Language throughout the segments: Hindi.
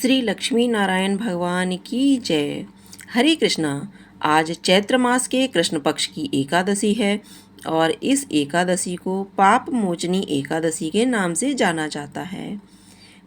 श्री लक्ष्मी नारायण भगवान की जय। हरे कृष्णा। आज चैत्र मास के कृष्ण पक्ष की एकादशी है और इस एकादशी को पाप मोचनी एकादशी के नाम से जाना जाता है।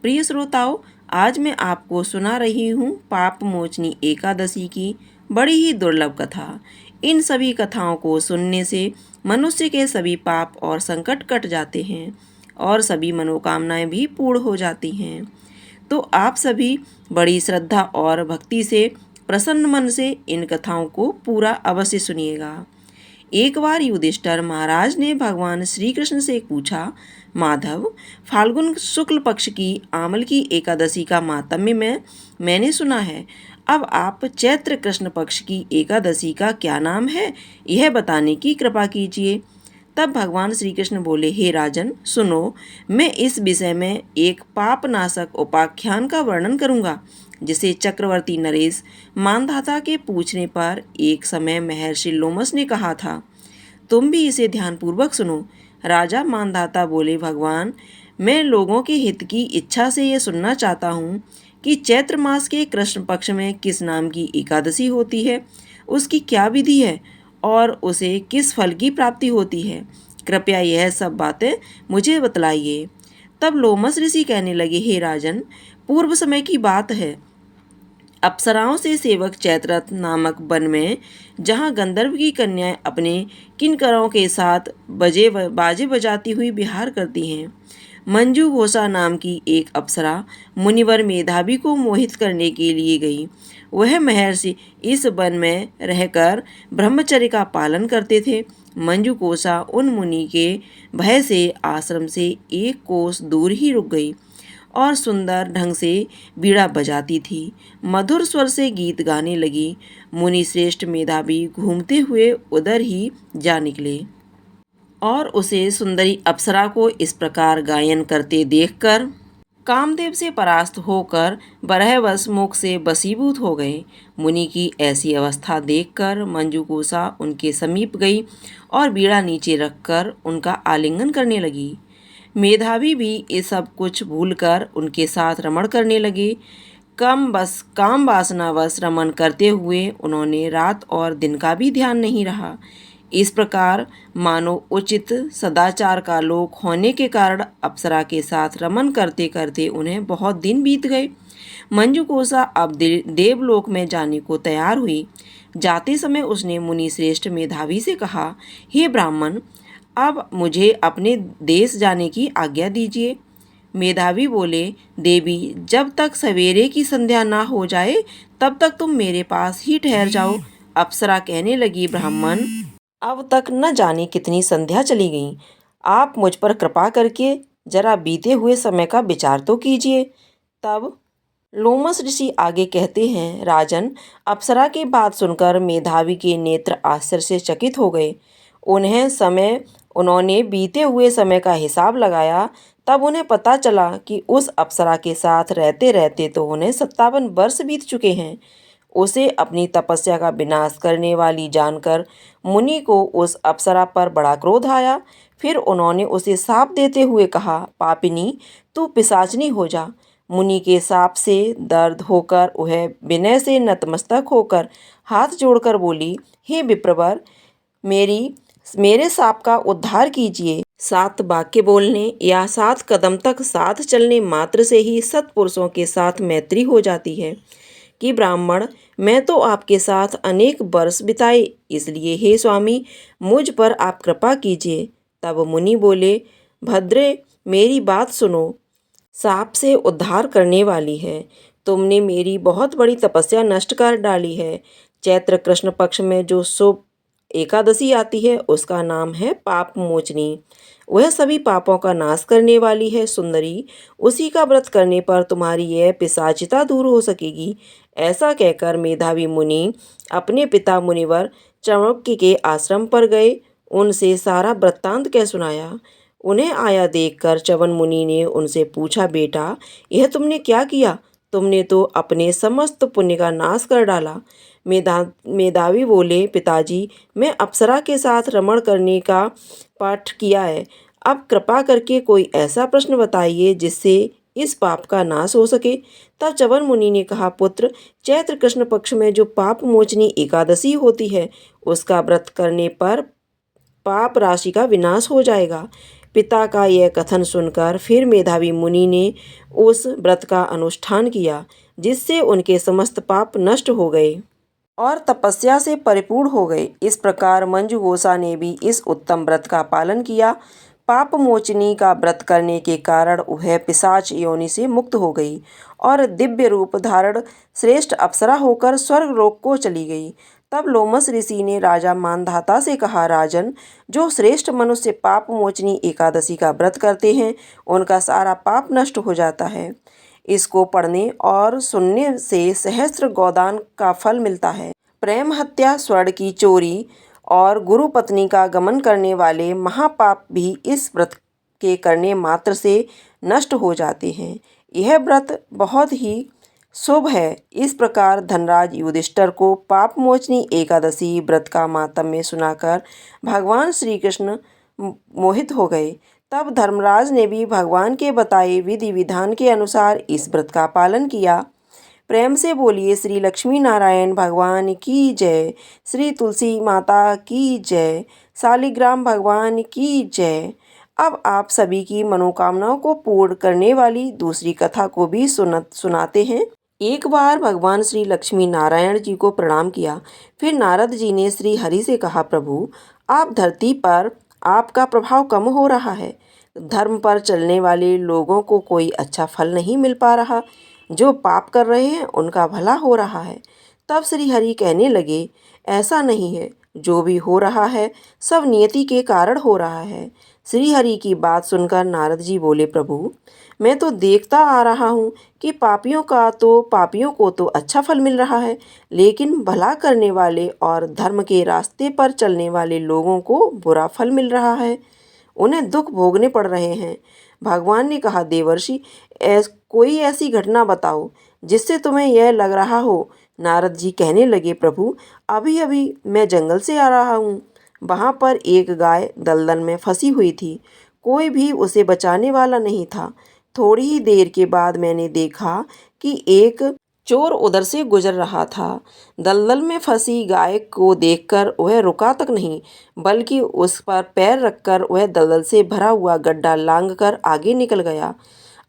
प्रिय श्रोताओं, आज मैं आपको सुना रही हूँ पाप मोचनी एकादशी की बड़ी ही दुर्लभ कथा। इन सभी कथाओं को सुनने से मनुष्य के सभी पाप और संकट कट जाते हैं और सभी मनोकामनाएं भी पूर्ण हो जाती हैं। तो आप सभी बड़ी श्रद्धा और भक्ति से प्रसन्न मन से इन कथाओं को पूरा अवश्य सुनिएगा। एक बार युधिष्ठिर महाराज ने भगवान श्री कृष्ण से पूछा, माधव, फाल्गुन शुक्ल पक्ष की आमल की एकादशी का माहात्म्य मैंने सुना है। अब आप चैत्र कृष्ण पक्ष की एकादशी का क्या नाम है, यह बताने की कृपा कीजिए। तब भगवान श्री कृष्ण बोले, हे राजन, सुनो, मैं इस विषय में एक पापनाशक उपाख्यान का वर्णन करूंगा, जिसे चक्रवर्ती नरेश मानधाता के पूछने पर एक समय महर्षि लोमस ने कहा था। तुम भी इसे ध्यानपूर्वक सुनो। राजा मानधाता बोले, भगवान, मैं लोगों के हित की इच्छा से यह सुनना चाहता हूँ कि चैत्र मास के कृष्ण पक्ष में किस नाम की एकादशी होती है, उसकी क्या विधि है और उसे किस फल की प्राप्ति होती है। कृपया यह सब बातें मुझे बतलाइए। तब लोमस ऋषि कहने लगे, हे राजन, पूर्व समय की बात है। अप्सराओं से सेवक चैत्ररथ नामक वन में, जहाँ गंधर्व की कन्याएं अपने किन्नरों के साथ बाजे बजाती हुई विहार करती हैं, मंजू घोषा नाम की एक अप्सरा मुनिवर मेधावी को मोहित करने के लिए गई। वह महर्षि इस वन में रहकर ब्रह्मचर्य का पालन करते थे। मंजू कोसा उन मुनि के भय से आश्रम से एक कोस दूर ही रुक गई और सुंदर ढंग से बीड़ा बजाती थी। मधुर स्वर से गीत गाने लगी। मुनि श्रेष्ठ मेधावी घूमते हुए उधर ही जा निकले और उसे सुंदरी अप्सरा को इस प्रकार गायन करते देखकर कामदेव से परास्त होकर बरहवश मुख से बसीभूत हो गए। मुनि की ऐसी अवस्था देखकर मंजू कोसा उनके समीप गई और बीड़ा नीचे रखकर उनका आलिंगन करने लगी। मेधावी भी ये सब कुछ भूलकर उनके साथ रमण करने लगे। काम वासनावश रमण करते हुए उन्होंने रात और दिन का भी ध्यान नहीं रहा। इस प्रकार मानो उचित सदाचार का लोक होने के कारण अप्सरा के साथ रमन करते करते उन्हें बहुत दिन बीत गए। मंजू कोसा अब देवलोक में जाने को तैयार हुई। जाते समय उसने मुनि श्रेष्ठ मेधावी से कहा, हे ब्राह्मण, अब मुझे अपने देश जाने की आज्ञा दीजिए। मेधावी बोले, देवी, जब तक सवेरे की संध्या ना हो जाए तब तक तुम मेरे पास ही ठहर जाओ। अप्सरा कहने लगी, ब्राह्मण, अब तक न जाने कितनी संध्या चली गई। आप मुझ पर कृपा करके जरा बीते हुए समय का विचार तो कीजिए। तब लोमस ऋषि आगे कहते हैं, राजन, अप्सरा की बात सुनकर मेधावी के नेत्र आश्चर्य से चकित हो गए। उन्होंने बीते हुए समय का हिसाब लगाया। तब उन्हें पता चला कि उस अप्सरा के साथ रहते रहते तो उन्हें 57 वर्ष बीत चुके हैं। उसे अपनी तपस्या का विनाश करने वाली जानकर मुनि को उस अप्सरा पर बड़ा क्रोध आया। फिर उन्होंने उसे शाप देते हुए कहा, पापिनी, तू पिशाचनी हो जा। मुनि के शाप से दर्द होकर वह विनय से नतमस्तक होकर हाथ जोड़कर बोली, हे विप्रवर, मेरे शाप का उद्धार कीजिए। 7 वाक्य बोलने या 7 कदम तक साथ चलने मात्र से ही सत्पुरुषों के साथ मैत्री हो जाती है कि ब्राह्मण, मैं तो आपके साथ अनेक वर्ष बिताए, इसलिए हे स्वामी, मुझ पर आप कृपा कीजिए। तब मुनि बोले, भद्रे, मेरी बात सुनो, शाप से उद्धार करने वाली है। तुमने मेरी बहुत बड़ी तपस्या नष्ट कर डाली है। चैत्र कृष्ण पक्ष में जो शुभ एकादशी आती है उसका नाम है पाप मोचनी। वह सभी पापों का नाश करने वाली है। सुंदरी, उसी का व्रत करने पर तुम्हारी यह पिशाचिता दूर हो सकेगी। ऐसा कहकर मेधावी मुनि अपने पिता मुनिवर चाणक्य के आश्रम पर गए। उनसे सारा वृत्तांत कह सुनाया। उन्हें आया देखकर च्यवन मुनि ने उनसे पूछा, बेटा, यह तुमने क्या किया? तुमने तो अपने समस्त पुण्य का नाश कर डाला। मेधावी बोले, पिताजी, मैं अप्सरा के साथ रमण करने का पाठ किया है। अब कृपा करके कोई ऐसा प्रश्न बताइए जिससे इस पाप का नाश हो सके। तब च्यवन मुनि ने कहा, पुत्र, चैत्र कृष्ण पक्ष में जो पाप मोचनी एकादशी होती है, उसका व्रत करने पर पाप राशि का विनाश हो जाएगा। पिता का यह कथन सुनकर फिर मेधावी मुनि ने उस व्रत का अनुष्ठान किया, जिससे उनके समस्त पाप नष्ट हो गए और तपस्या से परिपूर्ण हो गए। इस प्रकार मंजू गोसा ने भी इस उत्तम व्रत का पालन किया। पाप मोचनी का व्रत करने के कारण वह पिशाच योनि से मुक्त हो गई और दिव्य रूप धारण श्रेष्ठ अप्सरा होकर स्वर्ग लोक को चली गई। तब लोमस ऋषि ने राजा मानधाता से कहा, राजन, जो श्रेष्ठ मनुष्य पाप मोचनी एकादशी का व्रत करते हैं, उनका सारा पाप नष्ट हो जाता है। इसको पढ़ने और सुनने से सहस्त्र गोदान का फल मिलता है। प्रेम हत्या, स्वर्ण की चोरी और गुरु पत्नी का गमन करने वाले महापाप भी इस व्रत के करने मात्र से नष्ट हो जाते हैं। यह व्रत बहुत ही शुभ है। इस प्रकार धनराज युधिष्ठिर को पाप मोचनी एकादशी व्रत का माहात्म्य सुनाकर भगवान श्री कृष्ण मोहित हो गए। तब धर्मराज ने भी भगवान के बताए विधि विधान के अनुसार इस व्रत का पालन किया। प्रेम से बोलिए श्री लक्ष्मी नारायण भगवान की जय, श्री तुलसी माता की जय, शालिग्राम भगवान की जय। अब आप सभी की मनोकामनाओं को पूर्ण करने वाली दूसरी कथा को भी सुनाते हैं। एक बार भगवान श्री लक्ष्मी नारायण जी को प्रणाम किया। फिर नारद जी ने श्री हरि से कहा, प्रभु, आप धरती पर आपका प्रभाव कम हो रहा है। धर्म पर चलने वाले लोगों को कोई अच्छा फल नहीं मिल पा रहा। जो पाप कर रहे हैं उनका भला हो रहा है। तब श्री हरि कहने लगे, ऐसा नहीं है। जो भी हो रहा है सब नियति के कारण हो रहा है। श्री हरि की बात सुनकर नारद जी बोले, प्रभु, मैं तो देखता आ रहा हूँ कि पापियों को तो अच्छा फल मिल रहा है, लेकिन भला करने वाले और धर्म के रास्ते पर चलने वाले लोगों को बुरा फल मिल रहा है। उन्हें दुख भोगने पड़ रहे हैं। भगवान ने कहा, देवर्षि, कोई ऐसी घटना बताओ जिससे तुम्हें यह लग रहा हो। नारद जी कहने लगे, प्रभु, अभी अभी मैं जंगल से आ रहा हूँ। वहाँ पर एक गाय दलदल में फंसी हुई थी। कोई भी उसे बचाने वाला नहीं था। थोड़ी ही देर के बाद मैंने देखा कि एक चोर उधर से गुजर रहा था। दलदल में फंसी गाय को देखकर वह रुका तक नहीं, बल्कि उस पर पैर रखकर वह दलदल से भरा हुआ गड्ढा लांघकर आगे निकल गया।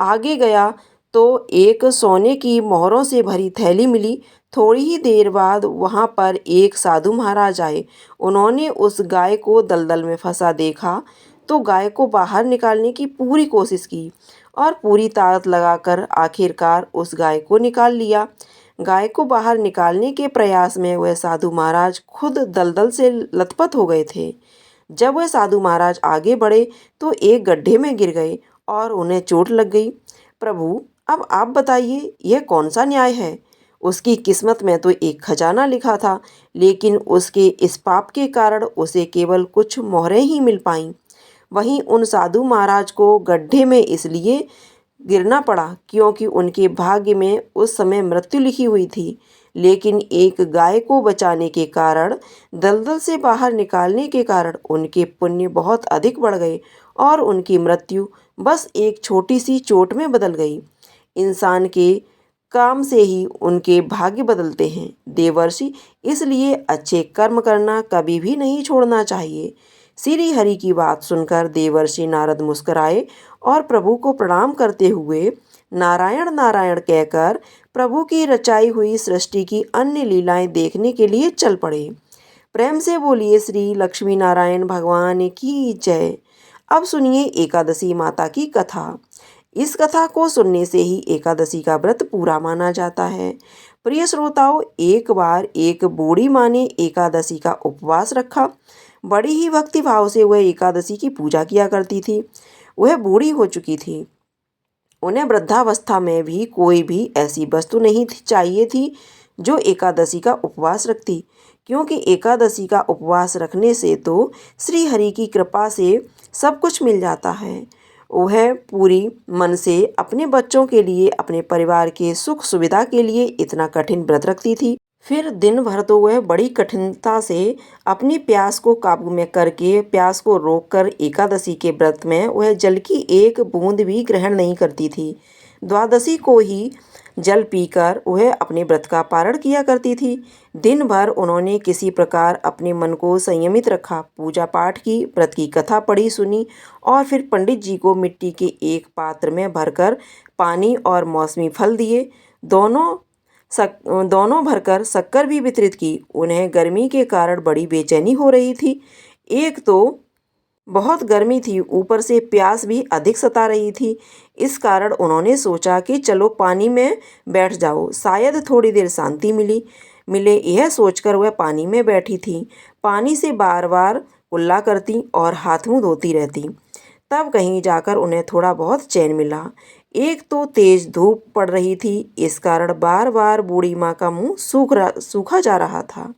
आगे गया तो एक सोने की मोहरों से भरी थैली मिली। थोड़ी ही देर बाद वहाँ पर एक साधु महाराज आए। उन्होंने उस गाय को दलदल में फंसा देखा तो गाय को बाहर निकालने की पूरी कोशिश की और पूरी ताकत लगाकर आखिरकार उस गाय को निकाल लिया। गाय को बाहर निकालने के प्रयास में वह साधु महाराज खुद दलदल से लथपथ हो गए थे। जब वह साधु महाराज आगे बढ़े तो एक गड्ढे में गिर गए और उन्हें चोट लग गई। प्रभु, अब आप बताइए, यह कौन सा न्याय है? उसकी किस्मत में तो एक खजाना लिखा था, लेकिन उसके इस पाप के कारण उसे केवल कुछ मोहरें ही मिल पाईं। वहीं उन साधु महाराज को गड्ढे में इसलिए गिरना पड़ा क्योंकि उनके भाग्य में उस समय मृत्यु लिखी हुई थी, लेकिन एक गाय को बचाने के कारण, दलदल से बाहर निकालने के कारण उनके पुण्य बहुत अधिक बढ़ गए और उनकी मृत्यु बस एक छोटी सी चोट में बदल गई। इंसान के काम से ही उनके भाग्य बदलते हैं देवर्षि, इसलिए अच्छे कर्म करना कभी भी नहीं छोड़ना चाहिए। श्री हरि की बात सुनकर देवर्षि नारद मुस्कुराए और प्रभु को प्रणाम करते हुए नारायण नारायण कहकर प्रभु की रचाई हुई सृष्टि की अन्य लीलाएं देखने के लिए चल पड़े। प्रेम से बोलिए श्री लक्ष्मी नारायण भगवान की जय। अब सुनिए एकादशी माता की कथा। इस कथा को सुनने से ही एकादशी का व्रत पूरा माना जाता है। प्रिय श्रोताओं, एक बार एक बूढ़ी माँ ने एकादशी का उपवास रखा। बड़ी ही भक्ति भाव से वह एकादशी की पूजा किया करती थी। वह बूढ़ी हो चुकी थी। उन्हें वृद्धावस्था में भी कोई भी ऐसी वस्तु नहीं चाहिए थी जो एकादशी का उपवास रखती, क्योंकि एकादशी का उपवास रखने से तो श्री हरि की कृपा से सब कुछ मिल जाता है। वह पूरी मन से अपने बच्चों के लिए, अपने परिवार के सुख सुविधा के लिए इतना कठिन व्रत रखती थी। फिर दिन भर तो वह बड़ी कठिनता से अपनी प्यास को काबू में करके, प्यास को रोककर एकादशी के व्रत में वह जल की एक बूंद भी ग्रहण नहीं करती थी। द्वादशी को ही जल पीकर वह अपने व्रत का पारण किया करती थी। दिन भर उन्होंने किसी प्रकार अपने मन को संयमित रखा, पूजा पाठ की, व्रत की कथा पढ़ी सुनी और फिर पंडित जी को मिट्टी के एक पात्र में भरकर पानी और मौसमी फल दिए। दोनों भरकर शक्कर भी वितरित की। उन्हें गर्मी के कारण बड़ी बेचैनी हो रही थी। एक तो बहुत गर्मी थी, ऊपर से प्यास भी अधिक सता रही थी। इस कारण उन्होंने सोचा कि चलो पानी में बैठ जाओ, शायद थोड़ी देर शांति मिले। यह सोचकर वह पानी में बैठी थी। पानी से बार बार कुल्ला करती और हाथ मुंह धोती रहती। तब कहीं जाकर उन्हें थोड़ा बहुत चैन मिला। एक तो तेज धूप पड़ रही थी, इस कारण बार बार बूढ़ी माँ का मुंह सूखा जा रहा था।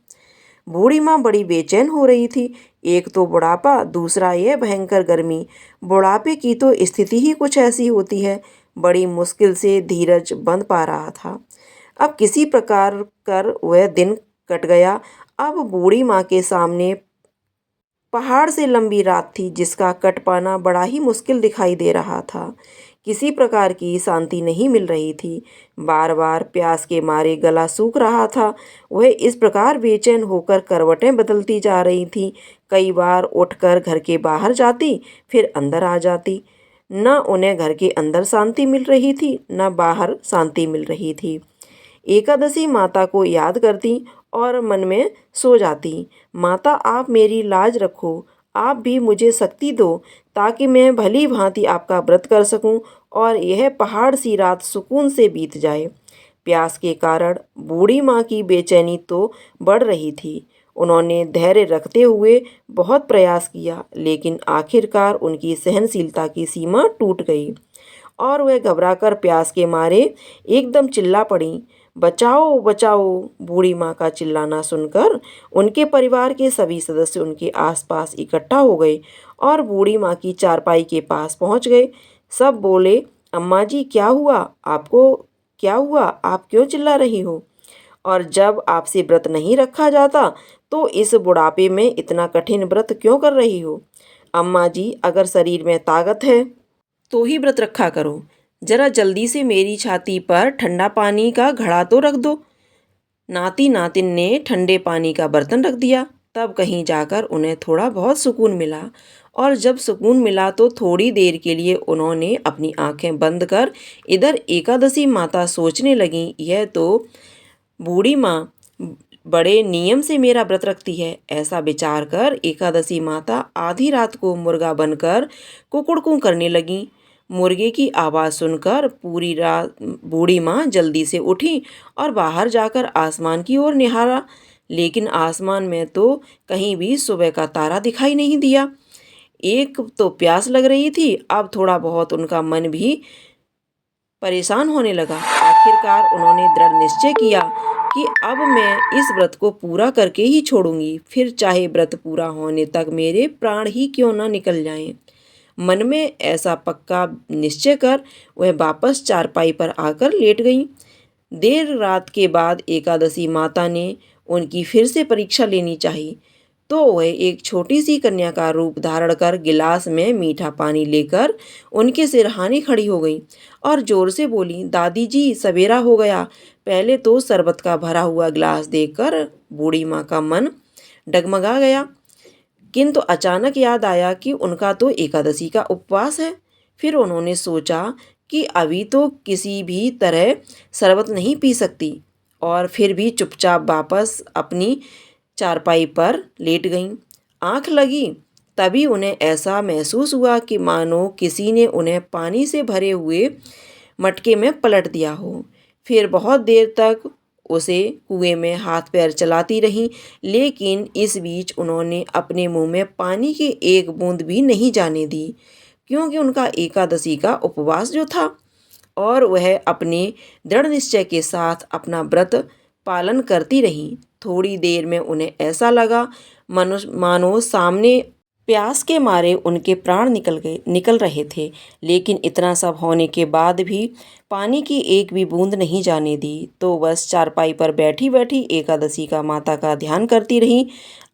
बूढ़ी माँ बड़ी बेचैन हो रही थी। एक तो बुढ़ापा, दूसरा यह भयंकर गर्मी। बुढ़ापे की तो स्थिति ही कुछ ऐसी होती है। बड़ी मुश्किल से धीरज बंध पा रहा था। अब किसी प्रकार कर वह दिन कट गया। अब बूढ़ी माँ के सामने पहाड़ से लंबी रात थी, जिसका कट पाना बड़ा ही मुश्किल दिखाई दे रहा था। किसी प्रकार की शांति नहीं मिल रही थी। बार बार प्यास के मारे गला सूख रहा था। वह इस प्रकार बेचैन होकर करवटें बदलती जा रही थी। कई बार उठकर घर के बाहर जाती, फिर अंदर आ जाती। न उन्हें घर के अंदर शांति मिल रही थी, न बाहर शांति मिल रही थी। एकादशी माता को याद करती और मन में सो जाती। माता, आप मेरी लाज रखो, आप भी मुझे शक्ति दो ताकि मैं भली भांति आपका व्रत कर सकूं और यह पहाड़ सी रात सुकून से बीत जाए। प्यास के कारण बूढ़ी माँ की बेचैनी तो बढ़ रही थी। उन्होंने धैर्य रखते हुए बहुत प्रयास किया, लेकिन आखिरकार उनकी सहनशीलता की सीमा टूट गई और वह घबराकर प्यास के मारे एकदम चिल्ला पड़ी, बचाओ बचाओ। बूढ़ी माँ का चिल्लाना सुनकर उनके परिवार के सभी सदस्य उनके आसपास इकट्ठा हो गए और बूढ़ी माँ की चारपाई के पास पहुँच गए। सब बोले, अम्मा जी क्या हुआ आपको, क्या हुआ, आप क्यों चिल्ला रही हो? और जब आपसे व्रत नहीं रखा जाता तो इस बुढ़ापे में इतना कठिन व्रत क्यों कर रही हो? अम्मा जी, अगर शरीर में ताकत है तो ही व्रत रखा करो। जरा जल्दी से मेरी छाती पर ठंडा पानी का घड़ा तो रख दो। नाती नातिन ने ठंडे पानी का बर्तन रख दिया। तब कहीं जाकर उन्हें थोड़ा बहुत सुकून मिला और जब सुकून मिला तो थोड़ी देर के लिए उन्होंने अपनी आंखें बंद कर इधर एकादशी माता सोचने लगीं, यह तो बूढ़ी माँ बड़े नियम से मेरा व्रत रखती है। ऐसा विचार कर एकादशी माता आधी रात को मुर्गा बनकर कुकुड़कू करने लगी। मुर्गे की आवाज़ सुनकर पूरी रात बूढ़ी माँ जल्दी से उठी और बाहर जाकर आसमान की ओर निहारा, लेकिन आसमान में तो कहीं भी सुबह का तारा दिखाई नहीं दिया। एक तो प्यास लग रही थी, अब थोड़ा बहुत उनका मन भी परेशान होने लगा। आखिरकार उन्होंने दृढ़ निश्चय किया कि अब मैं इस व्रत को पूरा करके ही छोड़ूंगी, फिर चाहे व्रत पूरा होने तक मेरे प्राण ही क्यों न निकल जाएं। मन में ऐसा पक्का निश्चय कर वह वापस चारपाई पर आकर लेट गईं। देर रात के बाद एकादशी माता ने उनकी फिर से परीक्षा लेनी चाहिए, तो वह एक छोटी सी कन्या का रूप धारण कर गिलास में मीठा पानी लेकर उनके सिरहाने खड़ी हो गई और जोर से बोली, दादी जी सवेरा हो गया। पहले तो शरबत का भरा हुआ गिलास देखकर बूढ़ी माँ का मन डगमगा गया, किंतु अचानक याद आया कि उनका तो एकादशी का उपवास है। फिर उन्होंने सोचा कि अभी तो किसी भी तरह शरबत नहीं पी सकती और फिर भी चुपचाप वापस अपनी चारपाई पर लेट गईं। आँख लगी तभी उन्हें ऐसा महसूस हुआ कि मानो किसी ने उन्हें पानी से भरे हुए मटके में पलट दिया हो। फिर बहुत देर तक उसे कुएं में हाथ पैर चलाती रहीं, लेकिन इस बीच उन्होंने अपने मुंह में पानी की एक बूंद भी नहीं जाने दी, क्योंकि उनका एकादशी का उपवास जो था और वह अपने दृढ़ निश्चय के साथ अपना व्रत पालन करती रहीं। थोड़ी देर में उन्हें ऐसा लगा मानो सामने प्यास के मारे उनके प्राण निकल रहे थे, लेकिन इतना सब होने के बाद भी पानी की एक भी बूंद नहीं जाने दी, तो बस चारपाई पर बैठी बैठी एकादशी का माता का ध्यान करती रहीं।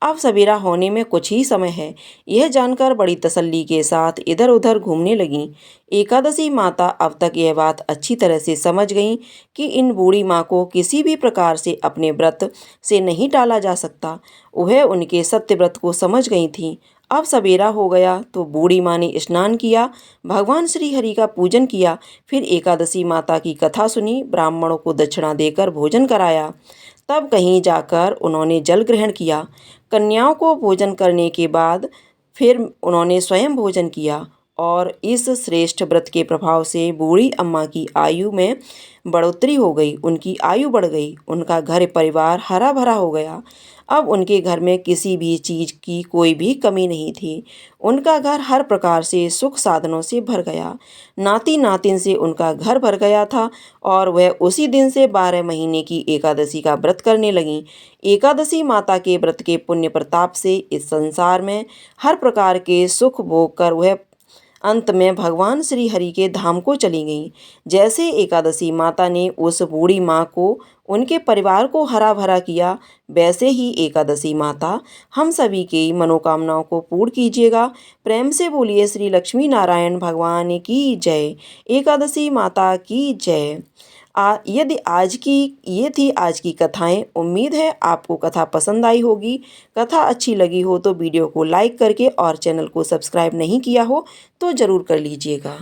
अब सवेरा होने में कुछ ही समय है, यह जानकर बड़ी तसल्ली के साथ इधर उधर घूमने लगीं। एकादशी माता अब तक यह बात अच्छी तरह से समझ गईं कि इन बूढ़ी माँ को किसी भी प्रकार से अपने व्रत से नहीं टाला जा सकता। वह उनके सत्य व्रत को समझ गई थीं। अब सवेरा हो गया तो बूढ़ी माँ ने स्नान किया, भगवान श्री हरि का पूजन किया, फिर एकादशी माता की कथा सुनी, ब्राह्मणों को दक्षिणा देकर भोजन कराया। तब कहीं जाकर उन्होंने जल ग्रहण किया। कन्याओं को भोजन करने के बाद फिर उन्होंने स्वयं भोजन किया और इस श्रेष्ठ व्रत के प्रभाव से बूढ़ी अम्मा की आयु में बढ़ोतरी हो गई, उनकी आयु बढ़ गई, उनका घर परिवार हरा भरा हो गया। अब उनके घर में किसी भी चीज़ की कोई भी कमी नहीं थी। उनका घर हर प्रकार से सुख साधनों से भर गया। नाती नातिन से उनका घर भर गया था और वह उसी दिन से 12 महीने की एकादशी का व्रत करने लगीं। एकादशी माता के व्रत के पुण्य प्रताप से इस संसार में हर प्रकार के सुख भोग कर वह अंत में भगवान श्री हरि के धाम को चली गईं। जैसे एकादशी माता ने उस बूढ़ी माँ को, उनके परिवार को हरा भरा किया, वैसे ही एकादशी माता हम सभी की मनोकामनाओं को पूर्ण कीजिएगा। प्रेम से बोलिए श्री लक्ष्मी नारायण भगवान की जय। एकादशी माता की जय। यदि ये थी आज की कथाएं। उम्मीद है आपको कथा पसंद आई होगी। कथा अच्छी लगी हो तो वीडियो को लाइक करके और चैनल को सब्सक्राइब नहीं किया हो तो ज़रूर कर लीजिएगा।